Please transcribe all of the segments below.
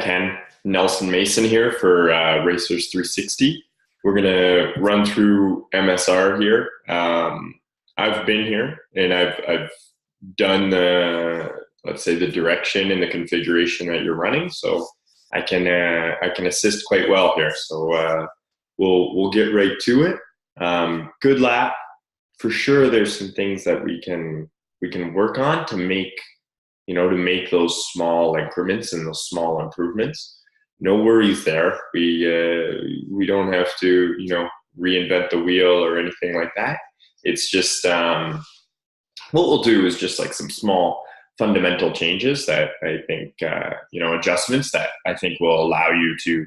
Ken, Nelson Mason here for Racers 360. We're going to run through MSR here. I've been here and I've done the, let's say, the direction and the configuration that you're running, so I can assist quite well here. So we'll get right to it. Good lap for sure. There's some things that we can work on to make those small increments and those small improvements. No worries there. We don't have to reinvent the wheel or anything like that. It's just what we'll do is just like some small fundamental changes that I think adjustments that I think will allow you to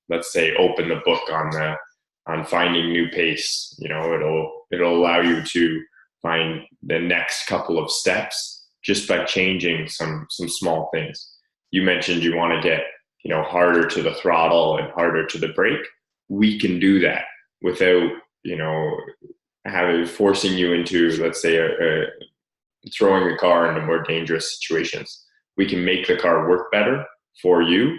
let's say open the book on finding new pace. It'll allow you to find the next couple of steps just by changing some small things. You mentioned you want to get harder to the throttle and harder to the brake. We can do that without forcing you into, let's say, throwing the car into more dangerous situations. We can make the car work better for you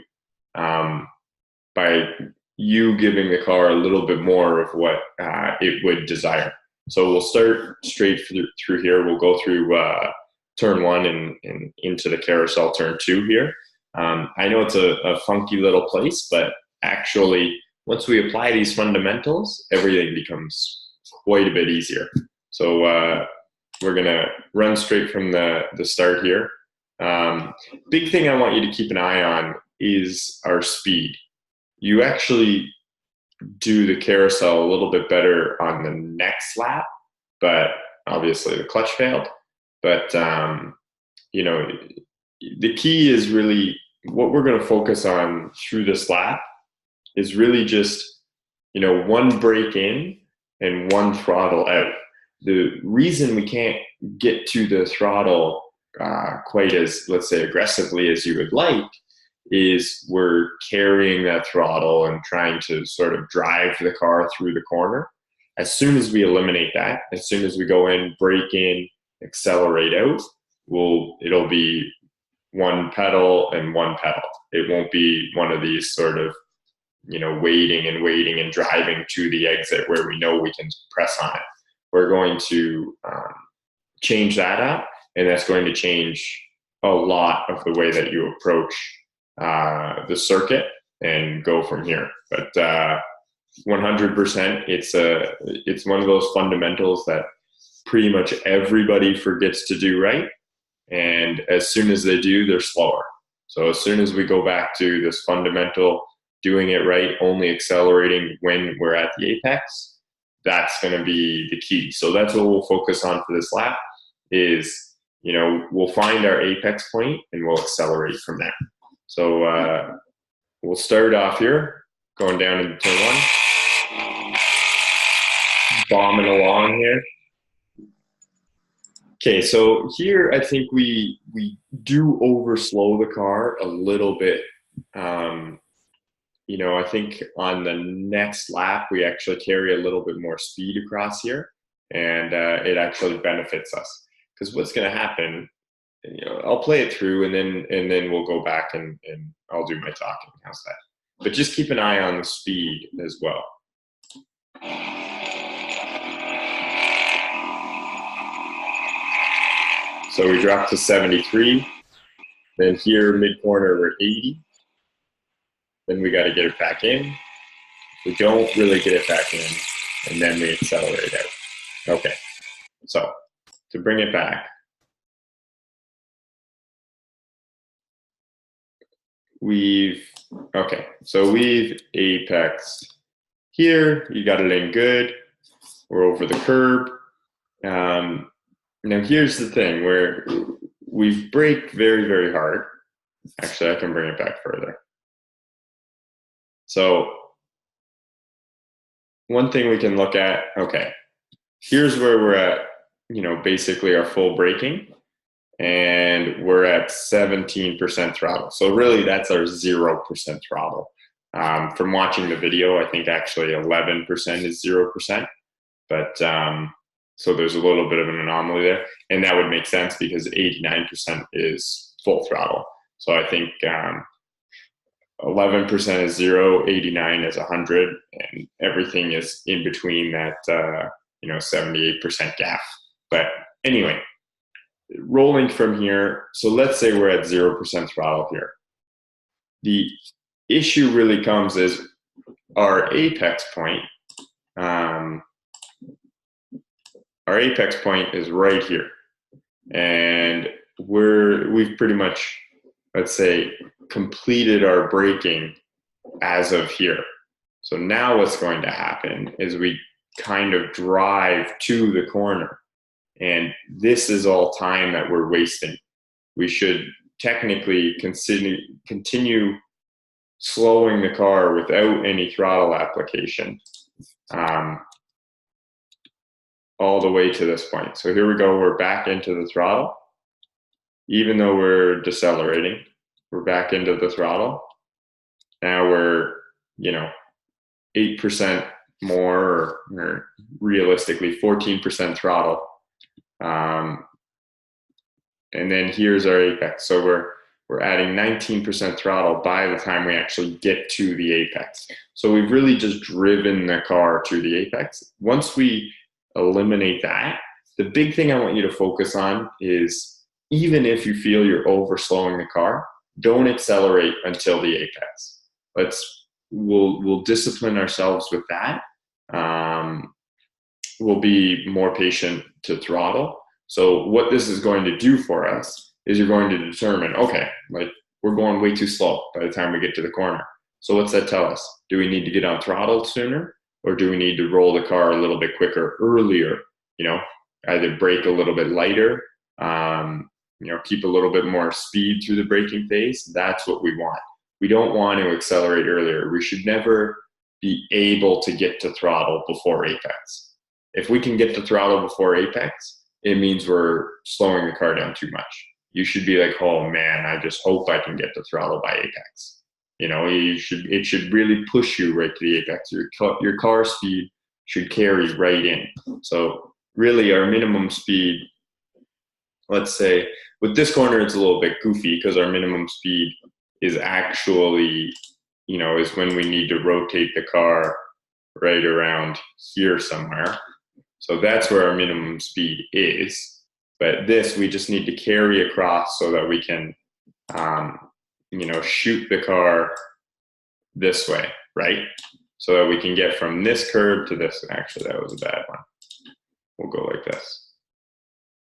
by you giving the car a little bit more of what it would desire. So we'll start straight through here. We'll go through turn one and into the carousel turn two here. I know it's a funky little place, but actually once we apply these fundamentals, everything becomes quite a bit easier. So we're gonna run straight from the start here. Big thing I want you to keep an eye on is our speed. You actually do the carousel a little bit better on the next lap, but obviously the clutch failed. But the key is really what we're going to focus on through this lap is really just one brake in and one throttle out. The reason we can't get to the throttle quite as, let's say, aggressively as you would like is we're carrying that throttle and trying to sort of drive the car through the corner. As soon as we eliminate that, as soon as we go in, brake in, accelerate out, it'll be one pedal and one pedal. It won't be one of these sort of waiting and driving to the exit where we know we can press on it. We're going to change that up, and that's going to change a lot of the way that you approach the circuit and go from here. But 100%, it's one of those fundamentals that pretty much everybody forgets to do right, and as soon as they do, they're slower. So as soon as we go back to this fundamental, doing it right, only accelerating when we're at the apex, that's going to be the key. So that's what we'll focus on for this lap is, we'll find our apex point and we'll accelerate from there. So we'll start off here, going down into turn one, bombing along here. Okay, so here I think we do overslow the car a little bit. I think on the next lap we actually carry a little bit more speed across here, and it actually benefits us. Because what's going to happen, I'll play it through and then we'll go back and I'll do my talking. How's that? But just keep an eye on the speed as well. So we dropped to 73. Then here, mid-corner, we're 80. Then we got to get it back in. We don't really get it back in, and then we accelerate out. Okay, so to bring it back, we've apexed here. You got it in good. We're over the curb. Now here's the thing where we've braked very, very hard. Actually, I can bring it back further. So one thing we can look at, okay, here's where we're at, basically our full braking, and we're at 17% throttle. So really that's our 0% throttle. From watching the video, I think actually 11% is 0%, but so there's a little bit of an anomaly there, and that would make sense because 89% is full throttle. So I think 11% is 0, 89 is 100, and everything is in between that 78% gap. But anyway, rolling from here, so let's say we're at 0% throttle here. The issue really comes is our apex point. Our apex point is right here, and we've pretty much, let's say, completed our braking as of here. So now what's going to happen is we kind of drive to the corner, and this is all time that we're wasting. We should technically continue slowing the car without any throttle application all the way to this point. So here we go, we're back into the throttle. Even though we're decelerating, we're back into the throttle. Now we're, 8% more, or realistically 14% throttle. And then here's our apex. So we're adding 19% throttle by the time we actually get to the apex. So we've really just driven the car to the apex. Once we eliminate that, the big thing I want you to focus on is, even if you feel you're over slowing the car, don't accelerate until the apex. We'll discipline ourselves with that. We'll be more patient to throttle. So what this is going to do for us is you're going to determine, okay, like we're going way too slow by the time we get to the corner. So what's that tell us? Do we need to get on throttle sooner, or do we need to roll the car a little bit quicker earlier? Either brake a little bit lighter, keep a little bit more speed through the braking phase. That's what we want. We don't want to accelerate earlier. We should never be able to get to throttle before apex. If we can get to throttle before apex, it means we're slowing the car down too much. You should be like, oh man, I just hope I can get to throttle by apex. It should really push you right to the apex. Your car speed should carry right in. So really our minimum speed, let's say with this corner, it's a little bit goofy because our minimum speed is actually, is when we need to rotate the car right around here somewhere. So that's where our minimum speed is. But this, we just need to carry across so that we can, shoot the car this way, right? So that we can get from this curve to this. Actually, that was a bad one. We'll go like this.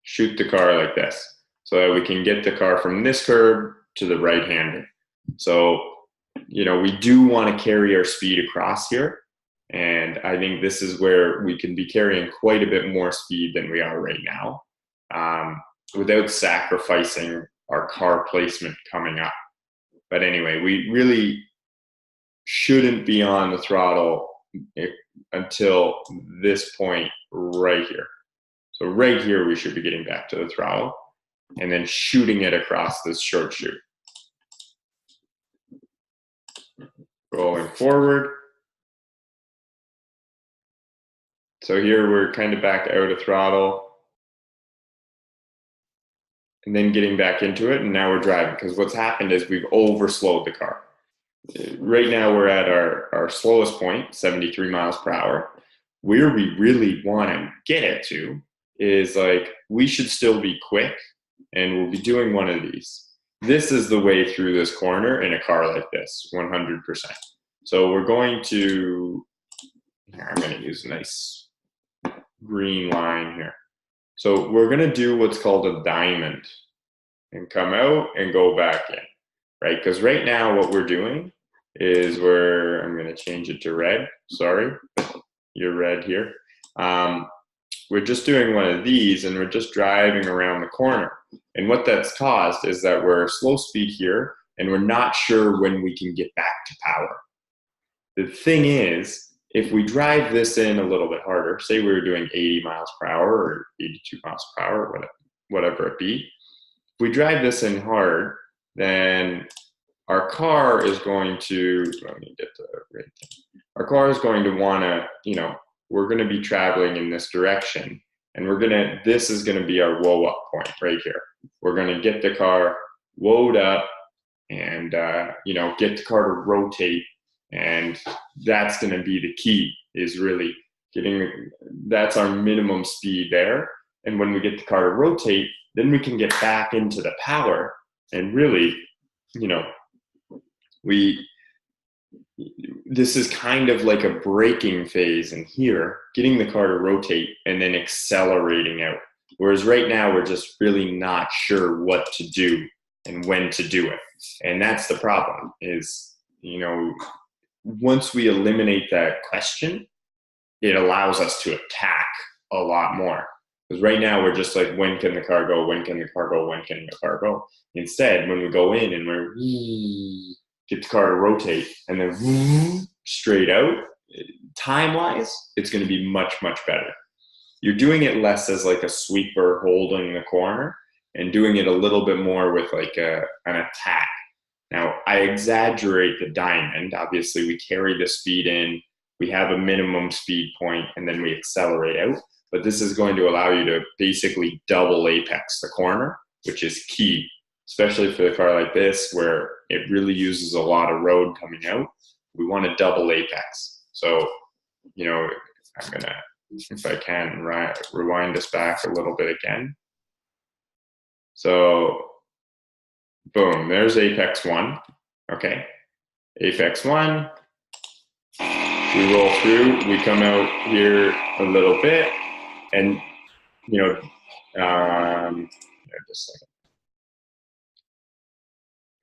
Shoot the car like this, so that we can get the car from this curve to the right-hander. So, we do want to carry our speed across here. And I think this is where we can be carrying quite a bit more speed than we are right now, without sacrificing our car placement coming up. But anyway, we really shouldn't be on the throttle until this point right here. So right here, we should be getting back to the throttle and then shooting it across this short chute. Rolling forward. So here we're kind of back out of throttle and then getting back into it, and now we're driving, because what's happened is we've overslowed the car. Right now we're at our slowest point, 73 miles per hour. Where we really want to get it to is like, we should still be quick, and we'll be doing one of these. This is the way through this corner in a car like this, 100%. So we're going to, I'm going to use a nice green line here. So we're going to do what's called a diamond and come out and go back in, right? Because right now what we're doing is I'm going to change it to red. Sorry, you're red here. We're just doing one of these, and we're just driving around the corner. And what that's caused is that we're slow speed here, and we're not sure when we can get back to power. The thing is, if we drive this in a little bit harder, say we were doing 80 miles per hour or 82 miles per hour, whatever it be, if we drive this in hard, then our car is going to, let me get the right thing. Our car is going to want to, we're going to be traveling in this direction, and this is going to be our whoa up point right here. We're going to get the car woed up and you know, get the car to rotate. And that's going to be the key, is really that's our minimum speed there. And when we get the car to rotate, then we can get back into the power. And really, you know, this is kind of like a braking phase in here, getting the car to rotate and then accelerating out. Whereas right now, we're just really not sure what to do and when to do it. And that's the problem, is, you know, once we eliminate that question, it allows us to attack a lot more. Because right now we're just like, when can the car go? When can the car go? When can the car go? Instead, when we go in and we're get the car to rotate and then straight out, time-wise, it's going to be much, much better. You're doing it less as like a sweeper holding the corner and doing it a little bit more with like an attack. Now, I exaggerate the diamond. Obviously, we carry the speed in, we have a minimum speed point, and then we accelerate out. But this is going to allow you to basically double apex the corner, which is key, especially for a car like this where it really uses a lot of road coming out. We want to double apex. So, you know, I'm going to, if I can, rewind this back a little bit again. So, boom, there's apex 1. Okay, apex 1. We roll through, we come out here a little bit, and, you know, just a second.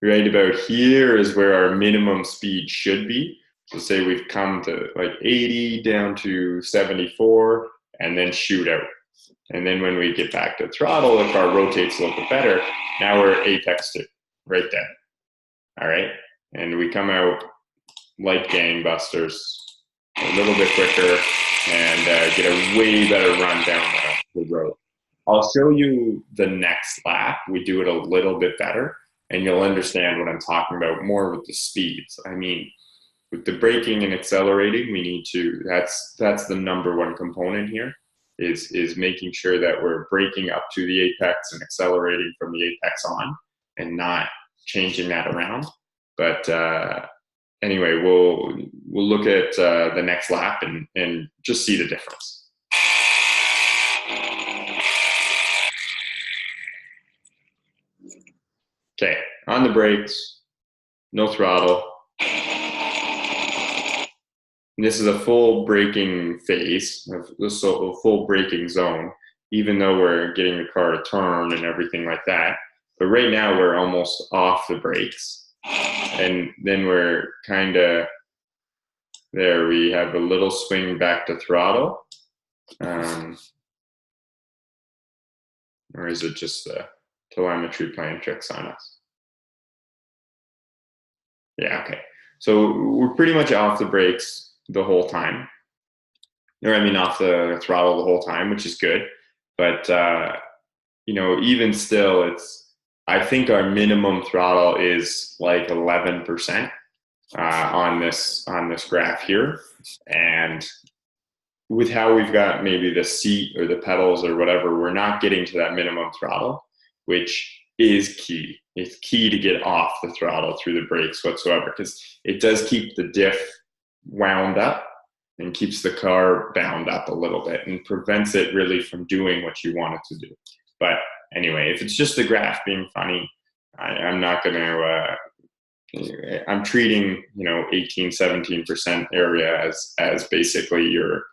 Right about here is where our minimum speed should be. So say we've come to like 80 down to 74 and then shoot out. And then when we get back to throttle, the car rotates a little bit better. Now we're apex 2, right there. All right. And we come out like gangbusters, a little bit quicker, and get a way better run down the road. I'll show you the next lap. We do it a little bit better, and you'll understand what I'm talking about more with the speeds. I mean, with the braking and accelerating, we need to, that's the number one component here, is making sure that we're braking up to the apex and accelerating from the apex on, and not changing that around. But anyway, we'll look at the next lap and just see the difference. Okay, on the brakes, no throttle. And this is a full braking phase, a full braking zone, even though we're getting the car to turn and everything like that. But right now we're almost off the brakes. And then we're kind of there. We have a little swing back to throttle. Or is it just the telemetry playing tricks on us? Yeah, okay. So we're pretty much off the brakes the whole time. Or I mean off the throttle the whole time, which is good. But you know, even still, I think our minimum throttle is like 11% on this graph here. And with how we've got maybe the seat or the pedals or whatever, we're not getting to that minimum throttle, which is key. It's key to get off the throttle through the brakes whatsoever, because it does keep the diff wound up and keeps the car bound up a little bit and prevents it really from doing what you want it to do. But anyway, if it's just the graph being funny, I'm not going to, I'm treating, you know, 18-17% area as basically your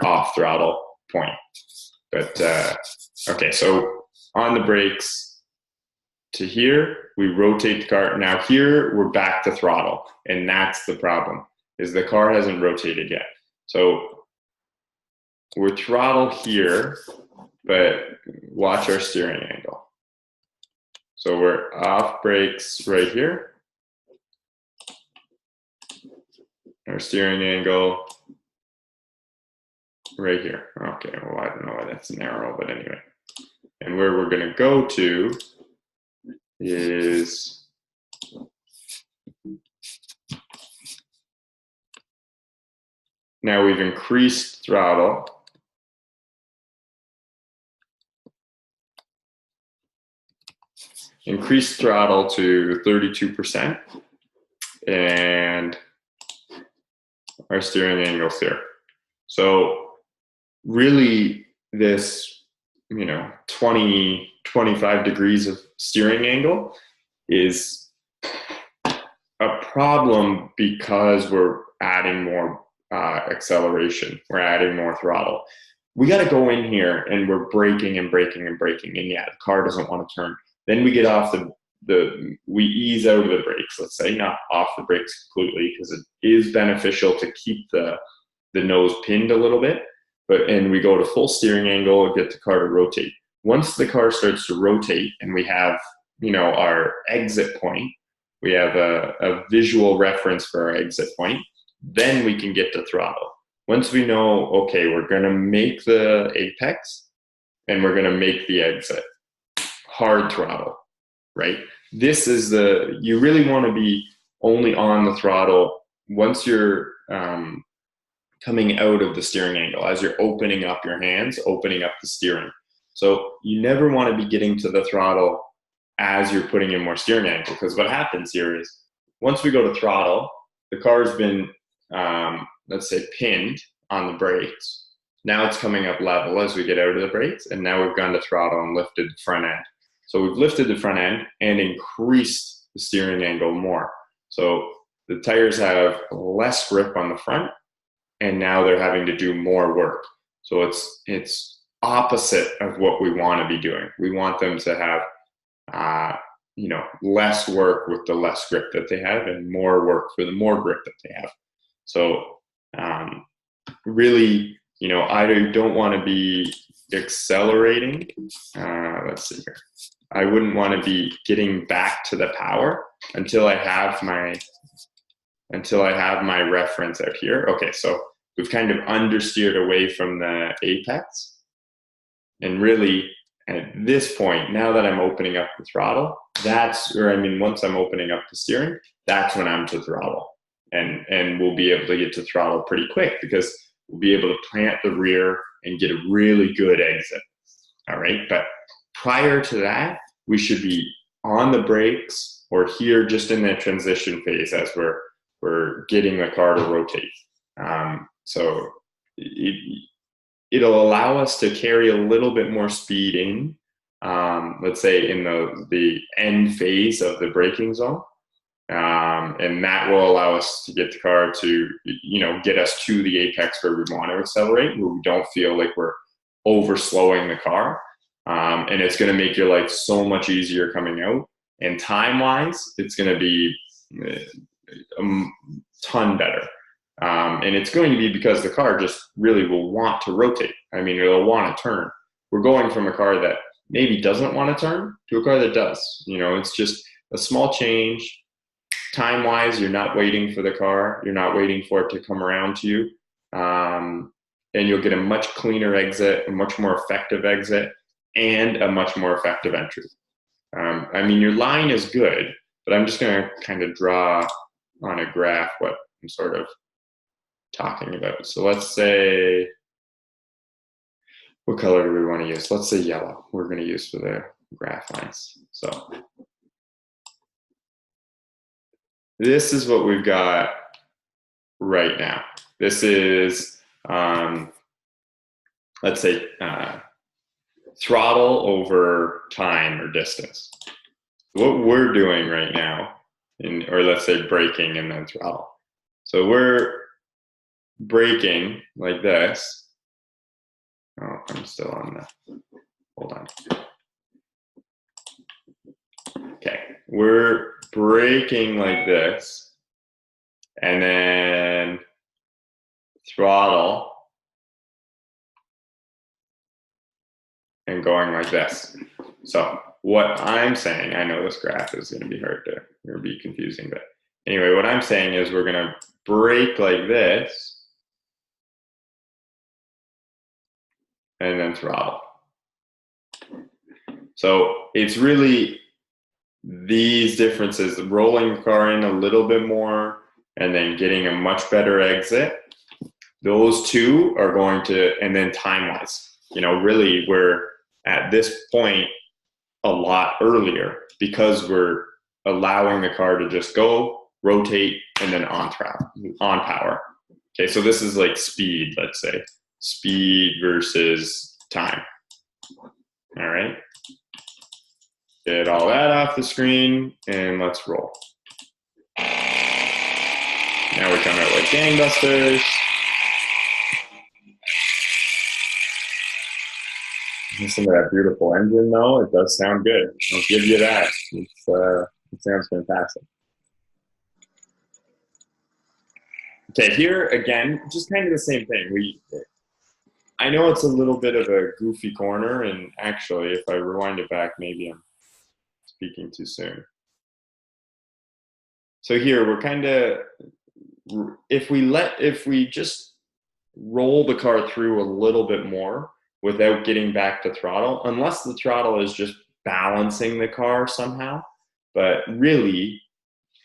off throttle point. But okay, so on the brakes to here, we rotate the car. Now here we're back to throttle, and that's the problem, is the car hasn't rotated yet. So we're throttle here, but watch our steering angle. So we're off brakes right here. Our steering angle right here. Okay, well, I don't know why that's narrow, but anyway. And where we're going to go to is now we've increased throttle. increase throttle to 32%, and our steering angle's here. So really this, 20, 25 degrees of steering angle is a problem because we're adding more acceleration. We're adding more throttle. We got to go in here and we're braking and braking and braking. And yeah, the car doesn't want to turn. Then we get off we ease out of the brakes, let's say, not off the brakes completely, because it is beneficial to keep the nose pinned a little bit. And we go to full steering angle, get the car to rotate. Once the car starts to rotate and we have, our exit point, we have a visual reference for our exit point, then we can get to throttle. Once we know, okay, we're going to make the apex and we're going to make the exit, hard throttle, right? This is you really want to be only on the throttle once you're coming out of the steering angle, as you're opening up your hands, opening up the steering. So you never want to be getting to the throttle as you're putting in more steering angle, because what happens here is once we go to throttle, the car's been, let's say, pinned on the brakes. Now it's coming up level as we get out of the brakes, and now we've gone to throttle and lifted the front end. So we've lifted the front end and increased the steering angle more. So the tires have less grip on the front, and now they're having to do more work. So it's opposite of what we want to be doing. We want them to have less work with the less grip that they have, and more work for the more grip that they have. So really, I don't want to be accelerating. Let's see here. I wouldn't want to be getting back to the power until I have my reference out here. Okay, so we've kind of understeered away from the apex, and really at this point, now that I'm opening up the throttle, once I'm opening up the steering, that's when I'm to throttle. And we'll be able to get to throttle pretty quick because we'll be able to plant the rear and get a really good exit. All right, but prior to that, we should be on the brakes or here just in the transition phase as we're getting the car to rotate. So it'll allow us to carry a little bit more speed in, let's say in the end phase of the braking zone. And that will allow us to get the car to, get us to the apex where we want to accelerate, where we don't feel like we're over slowing the car. And it's going to make your life so much easier coming out. And time-wise, it's going to be a ton better. And it's going to be because the car just really will want to rotate. It'll want to turn. We're going from a car that maybe doesn't want to turn to a car that does. It's just a small change. Time-wise, you're not waiting for the car. You're not waiting for it to come around to you. And you'll get a much cleaner exit, a much more effective exit, and a much more effective entry. Your line is good, but I'm just going to kind of draw on a graph what I'm sort of talking about. So let's say, what color do we want to use? Let's say yellow. We're going to use for the graph lines. So this is what we've got right now. This is, let's say, throttle over time or distance. What we're doing right now, or let's say braking and then throttle. So we're braking like this. Oh, I'm still on hold on. Okay, we're braking like this, and then throttle, and going like this. So what I'm saying, I know this graph is going to be going to be confusing, but anyway, what I'm saying is we're going to brake like this, and then throttle. So it's really these differences, rolling the car in a little bit more and then getting a much better exit. Those two are going to, and then time-wise, really we're at this point, a lot earlier because we're allowing the car to just go, rotate, and then on power. Okay, so this is like speed, let's say. Speed versus time. All right. Get all that off the screen, and let's roll. Now we come out like gangbusters. Listen to that beautiful engine, though. It does sound good. I'll give you that. It sounds fantastic. Okay, here again, just kind of the same thing. I know it's a little bit of a goofy corner, and actually, if I rewind it back, maybe I'm speaking too soon. So here we're kind of, if we just roll the car through a little bit more without getting back to throttle, unless the throttle is just balancing the car somehow. But really,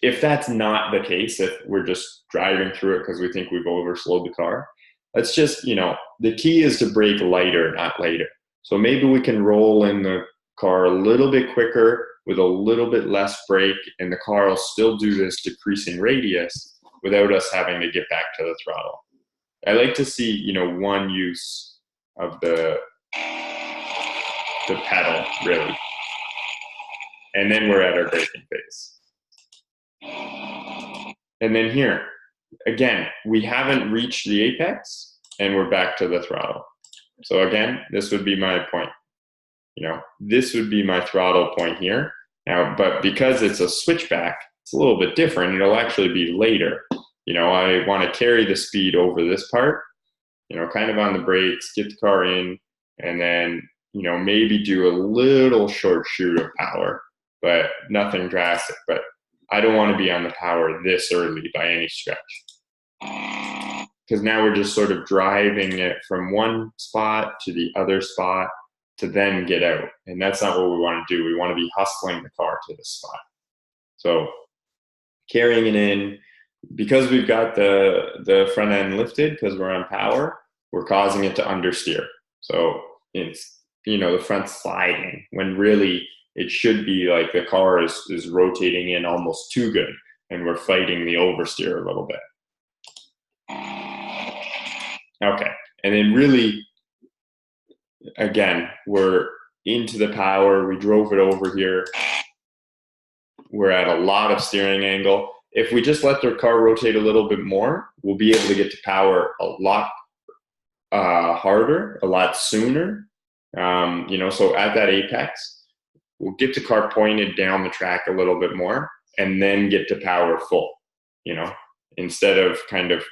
if that's not the case, if we're just driving through it because we think we've overslowed the car, let's just, the key is to brake lighter, not later. So maybe we can roll in the car a little bit quicker with a little bit less brake, and the car will still do this decreasing radius without us having to get back to the throttle. I like to see, one use of the pedal, really. And then we're at our braking phase. And then here, again, we haven't reached the apex, and we're back to the throttle. So again, this would be my point. This would be my throttle point here. Now, but because it's a switchback, it's a little bit different. It'll actually be later. I want to carry the speed over this part, kind of on the brakes, get the car in, and then, maybe do a little short shoot of power, but nothing drastic. But I don't want to be on the power this early by any stretch. Because now we're just sort of driving it from one spot to the other spot to then get out. And that's not what we want to do. We want to be hustling the car to this spot. So carrying it in, because we've got the front end lifted because we're on power, we're causing it to understeer. So it's, the front sliding when really it should be like the car is rotating in almost too good, and we're fighting the oversteer a little bit. Okay, and then really, again, we're into the power. We drove it over here. We're at a lot of steering angle. If we just let the car rotate a little bit more, we'll be able to get to power a lot harder, a lot sooner. So at that apex, we'll get the car pointed down the track a little bit more and then get to power full, instead of kind of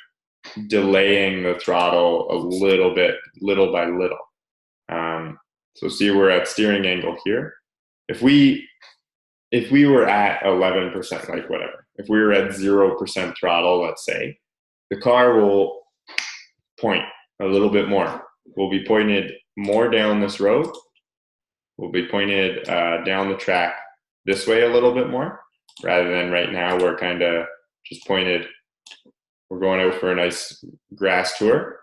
delaying the throttle a little bit, little by little. So see, we're at steering angle here. If we were at 11%, like whatever, if we were at 0% throttle, let's say, the car will point a little bit more. We'll be pointed more down this road. We'll be pointed down the track this way a little bit more, rather than right now we're kind of just pointed. We're going out for a nice grass tour,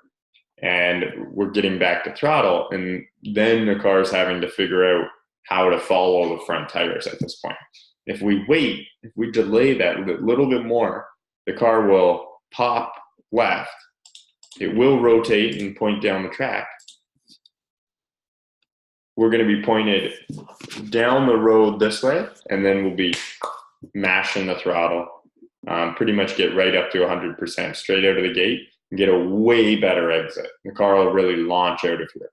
and we're getting back to throttle, and then the car's having to figure out how to follow the front tires at this point. If we wait, if we delay that a little bit more, the car will pop left. It will rotate and point down the track. We're going to be pointed down the road this way, and then we'll be mashing the throttle. Pretty much get right up to 100% straight out of the gate and get a way better exit. The car will really launch out of here.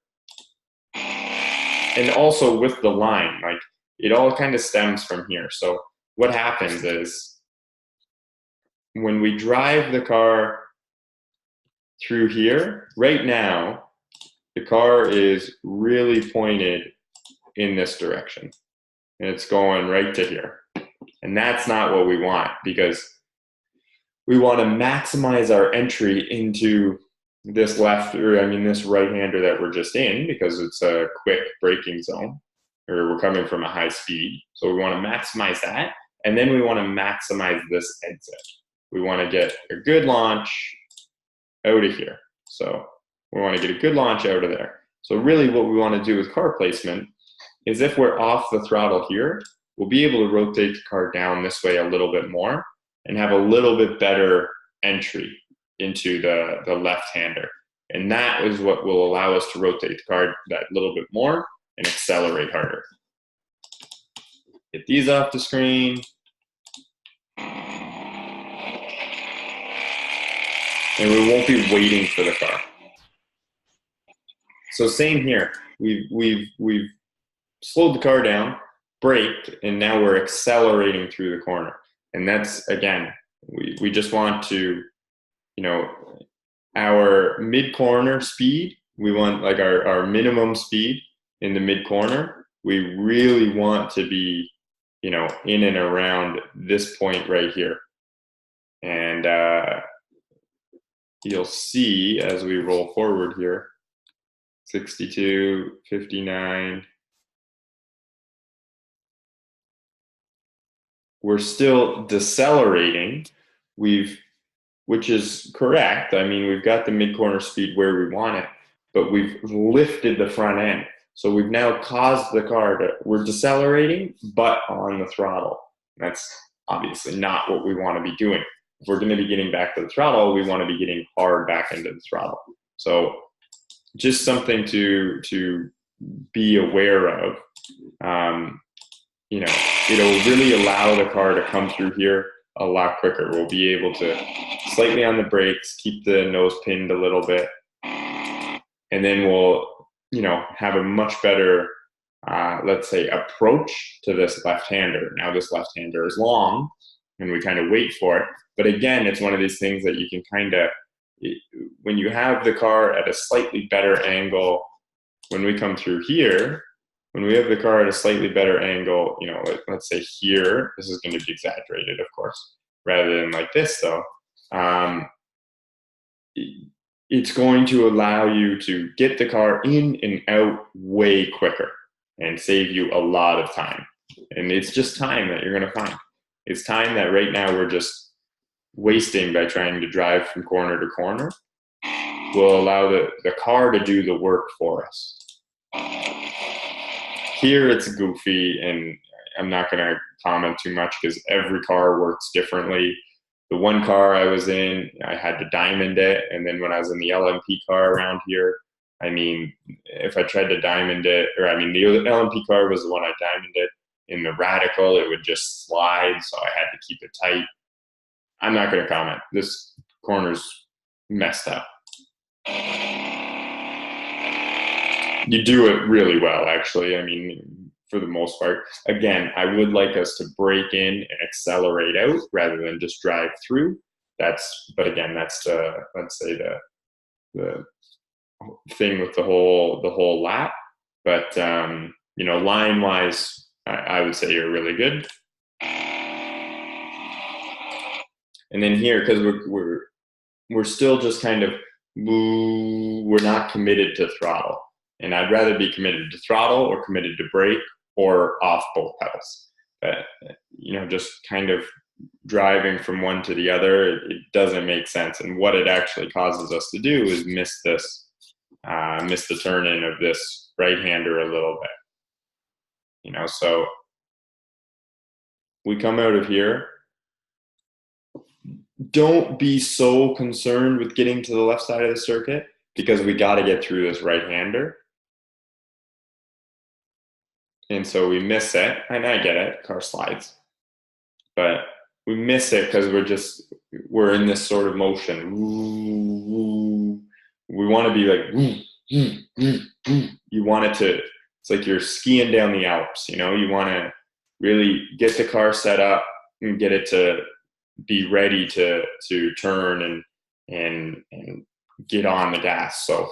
And also with the line, like it all kind of stems from here. So what happens is when we drive the car through here, right now, the car is really pointed in this direction. And it's going right to here. And that's not what we want, because we want to maximize our entry into this this right-hander that we're just in, because it's a quick braking zone, or we're coming from a high speed. So we want to maximize that. And then we want to maximize this exit. We want to get a good launch out of here. So we want to get a good launch out of there. So really what we want to do with car placement is if we're off the throttle here, we'll be able to rotate the car down this way a little bit more and have a little bit better entry into the left-hander. And that is what will allow us to rotate the car that little bit more and accelerate harder. Get these off the screen. And we won't be waiting for the car. So same here. We've slowed the car down, braked, and now we're accelerating through the corner. And that's, again, we just want to, you know, our mid-corner speed, we want like our minimum speed in the mid-corner. We really want to be, you know, in and around this point right here. And you'll see as we roll forward here, 62, 59. We're still decelerating. Which is correct. I mean, we've got the mid-corner speed where we want it, but we've lifted the front end. So we've now caused the car to, we're decelerating, but on the throttle. That's obviously not what we want to be doing. If we're going to be getting back to the throttle, we want to be getting hard back into the throttle. So just something to be aware of. You know, it'll really allow the car to come through here a lot quicker. We'll be able to slightly on the brakes, keep the nose pinned a little bit, and then we'll, you know, have a much better, let's say, approach to this left-hander. Now this left-hander is long, and we kind of wait for it. But again, it's one of these things that you can kind of, when you have the car at a slightly better angle, when we come through here, when we have the car at a slightly better angle, you know, let's say here, this is going to be exaggerated, of course, rather than like this, though. It's going to allow you to get the car in and out way quicker and save you a lot of time. And it's just time that you're going to find. It's time that right now we're just wasting by trying to drive from corner to corner. Will allow the car to do the work for us. Here it's goofy, and I'm not going to comment too much because every car works differently. The one car I was in, I had to diamond it, and then when I was in the LMP car around here, I mean, if I tried to diamond it, or I mean, the LMP car was the one I diamonded. In the Radical, it would just slide, so I had to keep it tight. I'm not going to comment. This corner's messed up. You do it really well, actually. I mean, for the most part. Again, I would like us to break in and accelerate out rather than just drive through. But again, that's the, let's say the thing with the whole lap. But you know, line-wise, I would say you're really good. And then here, because we're still just kind of, we're not committed to throttle. And I'd rather be committed to throttle or committed to brake or off both pedals. But, you know, just kind of driving from one to the other, it doesn't make sense. And what it actually causes us to do is miss the turn in of this right-hander a little bit. You know, so we come out of here. Don't be so concerned with getting to the left side of the circuit because we got to get through this right-hander. And so we miss it, and I get it, car slides. But we miss it because we're in this sort of motion. We want to be like, you want it to, it's like you're skiing down the Alps, you know? You want to really get the car set up and get it to be ready to turn and get on the gas. So,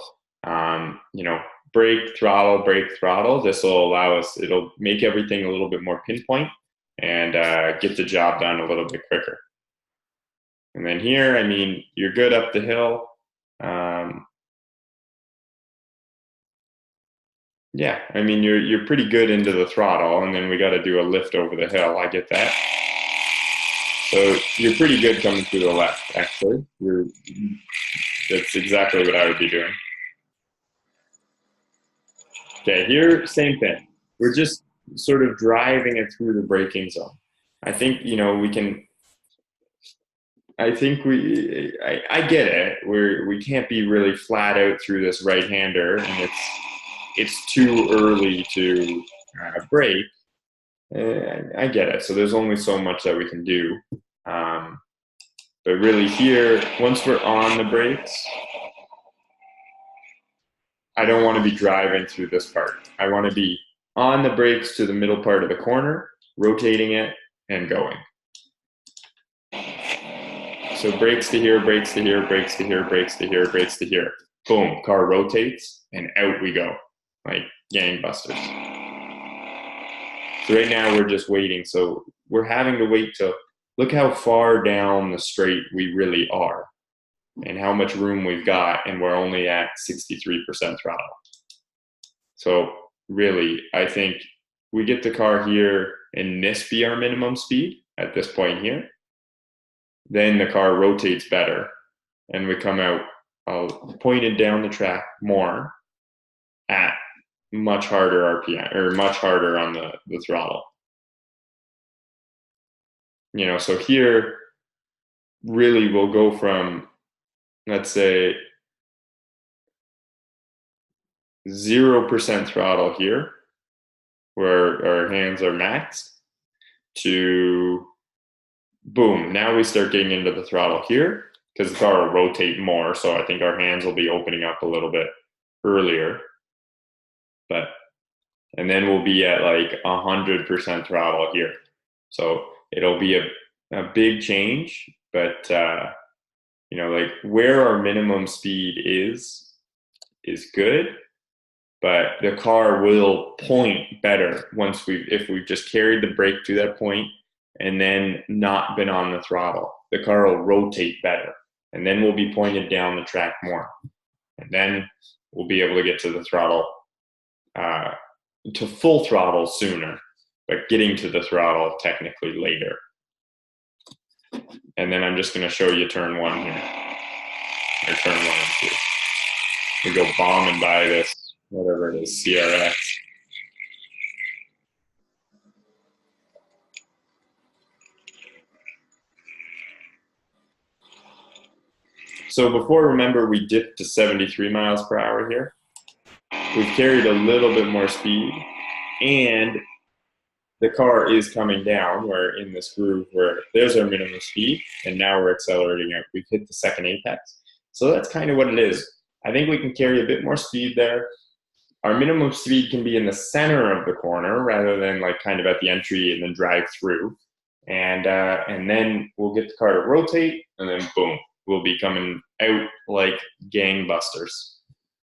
you know, brake, throttle. This will allow us, it'll make everything a little bit more pinpoint and get the job done a little bit quicker. And then here, I mean, you're good up the hill. Yeah, I mean, you're pretty good into the throttle, and then we got to do a lift over the hill. I get that. So you're pretty good coming through the left, actually. That's exactly what I would be doing. Okay, here, same thing. we're just sort of driving it through the braking zone. I think, you know, we can, I think I get it. We can't be really flat out through this right-hander, and it's too early to brake. I get it. So there's only so much that we can do. But really here, once we're on the brakes, I don't want to be driving through this part. I want to be on the brakes to the middle part of the corner, rotating it and going. So brakes to here, brakes to here, brakes to here, brakes to here, brakes to here. Boom, car rotates and out we go, like gangbusters. So right now we're just waiting. So we're having to wait till, look how far down the straight we really are and how much room we've got, and we're only at 63% throttle. So really, I think we get the car here and this be our minimum speed at this point here. Then the car rotates better and we come out pointed down the track more at much harder RPM, or much harder on the throttle. You know, so here really we'll go from, let's say, 0% throttle here, where our hands are maxed, to boom, now we start getting into the throttle here, because the car will rotate more, so I think our hands will be opening up a little bit earlier. But, and then we'll be at like 100% throttle here. So it'll be a big change, but you know, like where our minimum speed is good, but the car will point better once if we've just carried the brake to that point and then not been on the throttle. The car will rotate better, and then we'll be pointed down the track more, and then we'll be able to get to the throttle, to full throttle sooner, but getting to the throttle technically later. And then I'm just going to show you turn one here, or turn one and two. We go bombing by this, whatever it is, CRX. So before, remember, we dipped to 73 miles per hour here. We've carried a little bit more speed, and the car is coming down. We're in this groove where there's our minimum speed, and now we're accelerating out. We've hit the second apex. So that's kind of what it is. I think we can carry a bit more speed there. Our minimum speed can be in the center of the corner rather than like kind of at the entry and then drive through. And then we'll get the car to rotate, and then boom, we'll be coming out like gangbusters.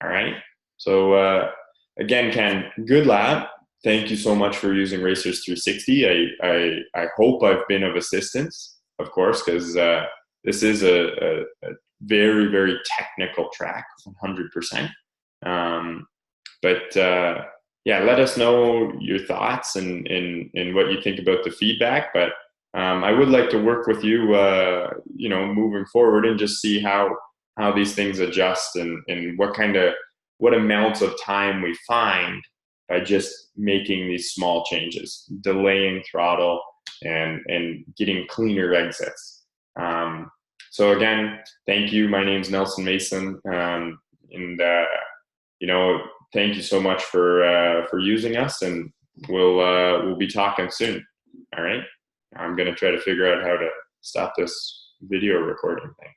All right. So again, Ken, good lap. Thank you so much for using Racers 360. I hope I've been of assistance, of course, because this is a very, very technical track, 100%. But yeah, let us know your thoughts and what you think about the feedback. But I would like to work with you, you know, moving forward, and just see how these things adjust, and what amounts of time we find by just making these small changes, delaying throttle and getting cleaner exits. So again, thank you. My name's Nelson Mason, and you know, thank you so much for using us, and we'll be talking soon. All right. I'm gonna try to figure out how to stop this video recording thing.